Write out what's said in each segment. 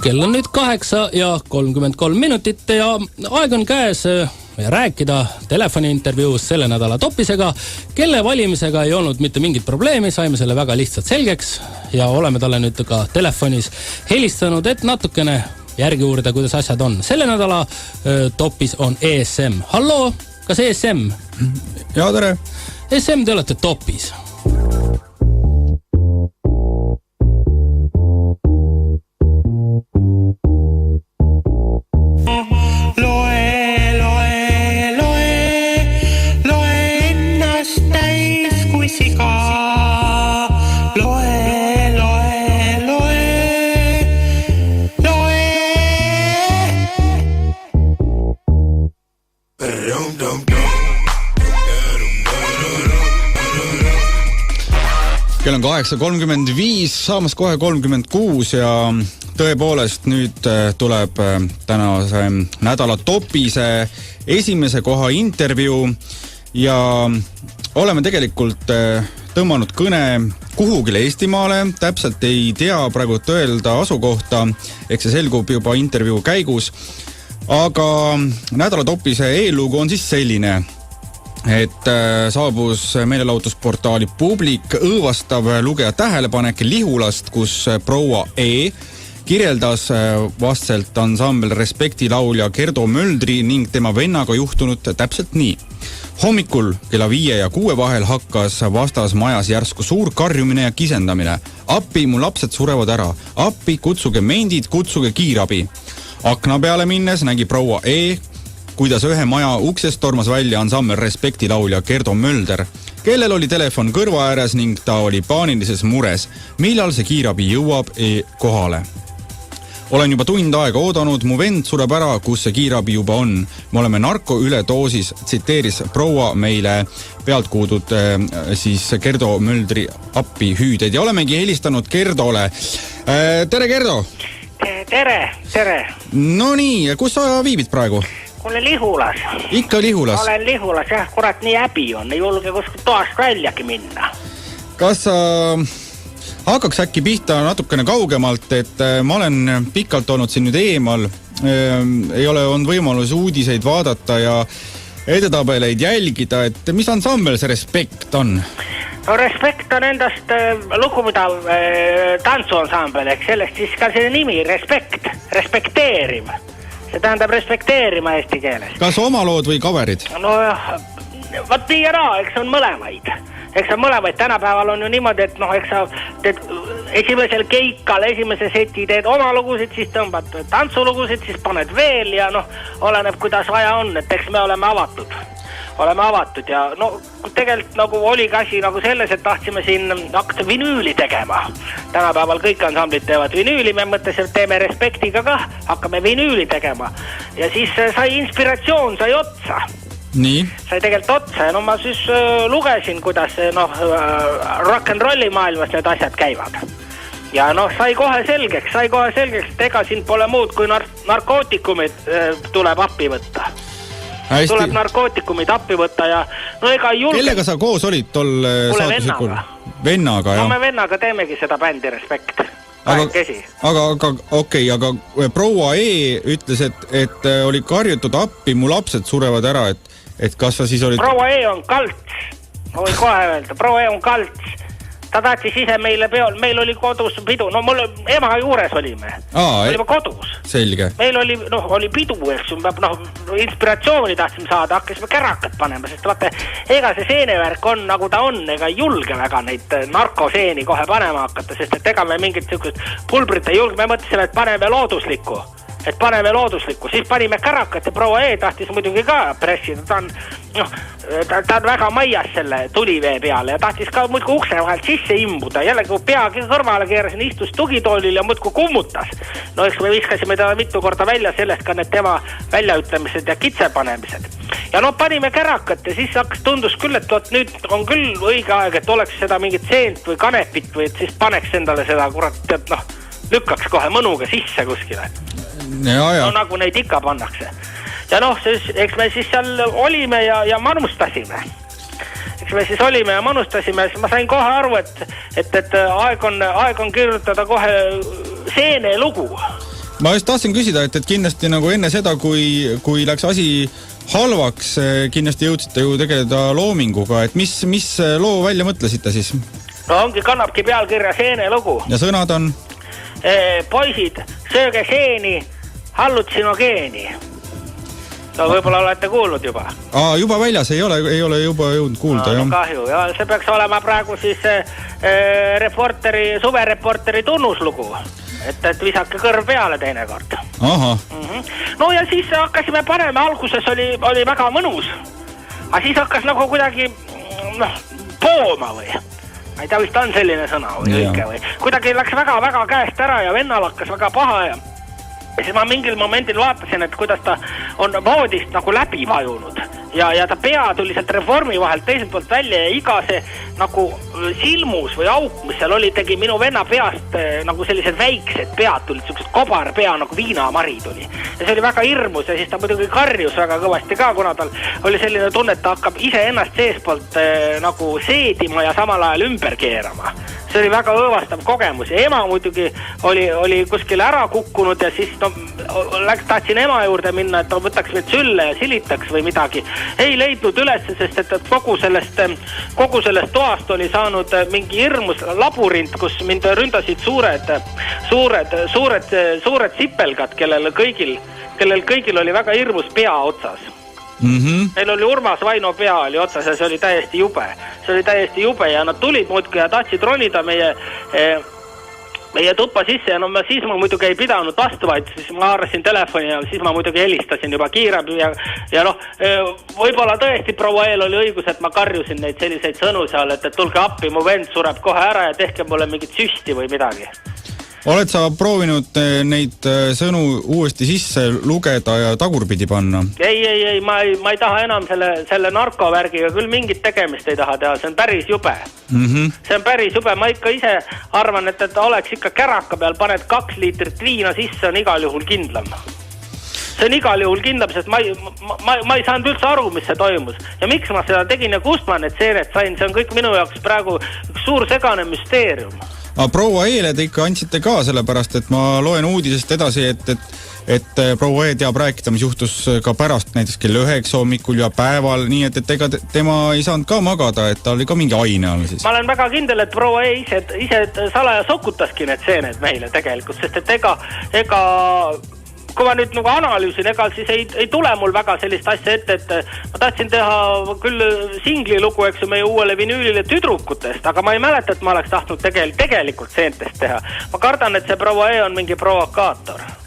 Kell on nüüd 8:33 ja aeg on käes rääkida telefoniintervjuus selle nädala topisega, kelle valimisega ei olnud mitte mingit probleemi, saime selle väga lihtsalt selgeks ja oleme talle nüüd ka telefonis helistanud, et natukene järgi uurida, kuidas asjad on. Selle nädala topis on ESM. Halloo, kas ESM? Ja, tere. ESM, te olete topis. Kell on 8:35, saamas kohe 36 ja tõepoolest nüüd tuleb tänase nädala topise esimese koha intervjuu ja oleme tegelikult tõmmanud kõne kuhugile Eestimaale, täpselt ei tea praegu öelda asukohta, eks see selgub juba intervjuu käigus, aga nädala topise eellugu on siis selline, et saabus meelelahutusportaali Publik õõvastav lugeja tähelepanek Lihulast, kus proua E kirjeldas vastselt ansambel Respekti laulja Gerdo Möldri ning tema vennaga juhtunud täpselt nii. Hommikul kella 5 ja 6 vahel hakkas vastas majas järsku suur karjumine ja kisendamine. Appi, mu lapsed surevad ära. Appi, kutsuge mendid, kutsuge kiirabi. Akna peale minnes nägi proua E, kuidas ühe maja uksest tormas välja ansambel Respekti laulja Gerdo Mölder, kellel oli telefon kõrva ääres ning ta oli paanilises mures, millal see kiirabi jõuab kohale. Olen juba tund aega oodanud, mu vend sureb ära, kus see kiirabi juba on. Me oleme narko üledoosis, tsiteeris proua meile pealtkuudud siis Gerdo Möldri appi hüüdeid ja olemegi helistanud Gerdole. Tere, Gerdo! Tere! No nii, kus sa viibid praegu? Olen Lihulas. Ikka Lihulas? Olen Lihulas, jah, kurat nii häbi on, ei julge kuskil toast väljagi minna. Kas sa hakkaks äkki pihta natukene kaugemalt, et ma olen pikalt olnud siin nüüd eemal, ei ole olnud võimalus uudiseid vaadata ja edetabeleid jälgida, et mis ansambel see Respekt on? No Respekt on endast lugupidav tantsuansambel, eks sellest siis ka see nimi, Respekt, respekteeriv. See tähendab respekteerima eesti keeles. Kas oma lood või kaverid? No vaat nii ja naa, eks on mõlemaid. Eks on mõlemaid. Tänapäeval on ju niimoodi, et eks sa teed esimesel keikal, esimese seti teed oma lugusid, siis tõmbad tantsulugusid, siis paned veel ja oleneb kuidas vaja on, et eks me oleme avatud ja tegelikult nagu oli asi nagu selles, et tahtsime siin hakata vinüüli tegema. Tänapäeval kõik ansamblid teevad vinüüli, me mõtlesime, et teeme Respektiga ka, hakkame vinüüli tegema. Ja siis sai inspiratsioon, sai otsa. Nii? Sai tegelikult otsa ja ma siis lugesin, kuidas rock'n'rolli maailmas need asjad käivad. Ja sai kohe selgeks, et ega siin pole muud kui narkootikumid tuleb appi võtta. Hästi. Tuleb narkootikumid appi võtta ja ega ei julge. Kellega sa koos olid tol saatusikul? Vennaga, jah. Me vennaga teemegi seda bändi Respekt. Aga okei, aga proua E ütles, et oli karjutud appi, mu lapsed surevad ära, et kas sa siis olid... Proua E on kalts. Ma võin kohe öelda, proua E on kalts. Ta tahtis ise meile peol, meil oli kodus pidu, mul ema juures olime. Olime kodus. Selge. Meil oli pidu, eks inspiratsiooni tahtsime saada, hakkasime kärakat panema, sest vaata, ega see seenevärk on nagu ta on, ega ei julge väga neid narkoseeni kohe panema hakata, sest et ega me mingit sükust pulbrit ei julge, me mõtlesime, et paneme looduslikku. Siis panime kärakat ja proua E tahtis muidugi ka pressida, ta on väga maias selle tulivee peale ja tahtis ka muidku ukse vahelt sisse imbuda, jälle kui peagi kõrvale keerasin, istus tugitoolil ja muidku kummutas. Eks me viskasime ta mitu korda välja sellest ka need tema väljaütlemised ja kitsepanemised. Ja panime kärakat ja siis tundus küll, et nüüd on küll õige aeg, et oleks seda mingit seent või kanepit või et siis paneks endale seda kurat, lükkaks kohe mõnuga sisse kuskile. Ja. Nagu neid ikka pannakse. Ja eks me siis seal olime ja manustasime. Siis ma sain kohe aru, et aeg on kirjutada kohe seene lugu. ma just tahtsin küsida, et kindlasti nagu enne seda, kui läks asi halvaks, kindlasti jõudsite ju tegeleda loominguga, et mis loo välja mõtlesite siis? No kannabki pealkirja Seene lugu. Ja sõnad on? Poisid, sööge seeni, hallutsinogeeni. No võib-olla olete kuulnud juba. Juba väljas, ei ole juba jõudnud kuulda. No kahju, ja see peaks olema praegu siis suvereporteri tunnuslugu. Et visake kõrv peale teinekord. Aha. No ja siis hakkasime panema, alguses oli väga mõnus. Aga siis hakkas nagu kuidagi pooma või. Ma ei tea, vist on selline sõna või õige või. Kuidagi läks väga käest ära ja vennal hakkas väga paha ja siis ma mingil momendil vaatasin, et kuidas ta on voodist nagu läbi vajunud ja ta pea tuli sealt reformi vahelt teiselt poolt välja ja iga see nagu silmus või auk, mis seal oli, tegi minu venna peast nagu sellised väiksed pead tulid, sellised kobarpea nagu viinamari tuli. Ja see oli väga hirmus ja siis ta muidugi karjus väga kõvasti ka, kuna tal oli selline tunne, et ta hakkab ise ennast seespoolt nagu seedima ja samal ajal ümber keerama. See oli väga õõvastav kogemus ja ema muidugi oli kuskil ära kukkunud ja siis tahtsin ema juurde minna, et ta võtaks mind sülle ja silitaks või midagi. Ei leidnud üles, sest et kogu sellest toast oli saanud mingi hirmus labürint, kus mind ründasid suured sipelgad, kellel kõigil oli väga hirmus pea otsas. Meil oli Urmas Vaino pea oli otsas ja see oli täiesti jube ja nad tulid muudki ja tahtsid ronida meie tuppa sisse ja siis ma muidugi ei pidanud vastu, vaid siis ma haarasin telefoni ja siis ma muidugi helistasin juba kiirabi ja võib-olla tõesti proua Eel oli õigus, et ma karjusin neid selliseid sõnu seal, et tulge appi, mu vend sureb kohe ära ja tehke mulle mingit süsti või midagi. Oled sa proovinud neid sõnu uuesti sisse lugeda ja tagurpidi panna? Ei, ma ei taha enam selle narkovärgiga küll mingit tegemist ei taha teha, see on päris jube. See on päris jube, ma ikka ise arvan, et oleks ikka käraka peal, paned 2 liitrit viina sisse, on igal juhul kindlam. See on igal juhul kindlam, sest ma ei saanud üldse aru, mis see toimus. Ja miks ma seda tegin ja kust ma need seened sain, see on kõik minu jaoks praegu üks suur segane müsteerium. Proua Eele te ikka andsite ka sellepärast, et ma loen uudisest edasi, et proua E teab rääkida, mis juhtus ka pärast näiteks kell 9 hommikul ja päeval, nii et ega tema ei saanud ka magada, et ta oli ka mingi aine all siis. Ma olen väga kindel, et proua E ise salaja sokutaski need seened meile tegelikult, sest et ega kui ma nüüd nagu analüüsin, ega siis ei tule mul väga sellist asja ette, et ma tahtsin teha küll singli lugu, eks ju, meie uuele vinüülile tüdrukutest, aga ma ei mäleta, et ma oleks tahtnud tegelikult seentest teha. Ma kardan, et see proua E on mingi provokaator.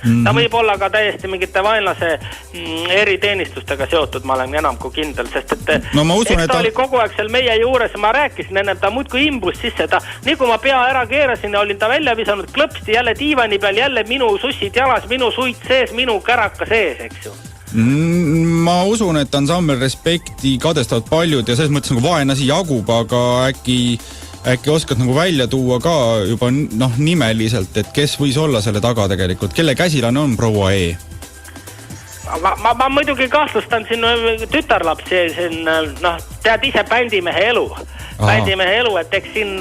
Ta võib olla ka täiesti mingite vaenlase eriteenistustega seotud, ma olen enam kui kindel, sest et ta oli kogu aeg seal meie juures, ma rääkisin enne, ta muudkui imbus sisse, nii kui ma pea ära keerasin, olin ta välja visanud klõpsti jälle diivani peal, jälle minu sussid jalas, minu suit sees, minu käraka sees, eks ju. Ma usun, et ansambel Respekti kadestavad paljud ja selles mõttes nagu vaenasi jagub, aga äkki oskad nagu välja tuua ka juba nimeliselt, et kes võis olla selle taga tegelikult, kelle käsilane on proua E? Ma muidugi kahtlustan siin tütarlapsi, tead ise bändimehe elu. Bändimehe elu, et eks siin,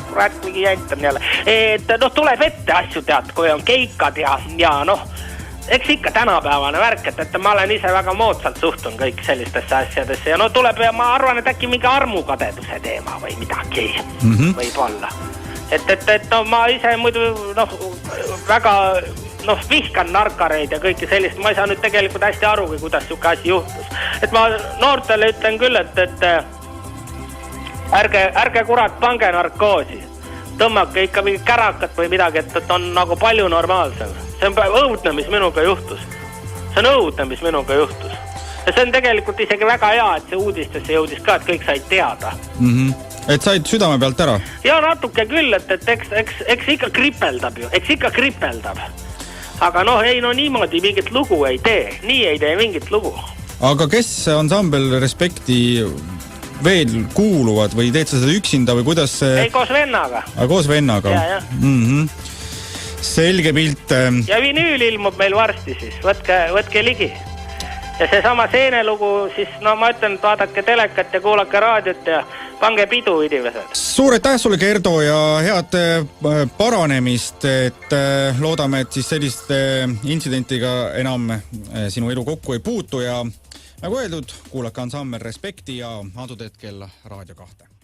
kurat, mingi jäntan jälle. Et tuleb ette asju tead, kui on keikad ja eks ikka tänapäevane värk, et ma olen ise väga moodsalt suhtun kõik sellistesse asjadesse ja tuleb ja ma arvan, et äkki mingi armukadeduse teema või midagi võib olla. Et ma ise muidu väga vihkan narkareid ja kõike sellist, ma ei saa nüüd tegelikult hästi aru, kuidas siuke asi juhtus. Et ma noortele ütlen küll, et ärge kurat pange narkoosi, tõmmake ikka mingi kärakat või midagi, et on nagu palju normaalsem. See on õudne, mis minuga juhtus. Ja see on tegelikult isegi väga hea, et see uudistesse jõudis ka, et kõik said teada. Et said südame pealt ära? Ja natuke küll, et eks ikka kripeldab ju, Aga niimoodi mingit lugu ei tee, nii ei tee mingit lugu. Aga kes ansambel Respekti veel kuuluvad või teed sa seda üksinda või kuidas see... Ei, koos vennaga. Koos vennaga? Ja. Selge pilt. Ja vinüül ilmub meil varsti siis, võtke ligi. Ja see sama Seene lugu, siis ma ütlen, et vaadake telekat ja kuulake raadiot ja pange pidu, inimesed. Suur aitäh sulle, Gerdo, ja head paranemist, et loodame, et siis selliste intsidentiga enam sinu elu kokku ei puutu ja nagu öeldud, kuulake ansambel Respekti ja antud hetkel Raadio 2.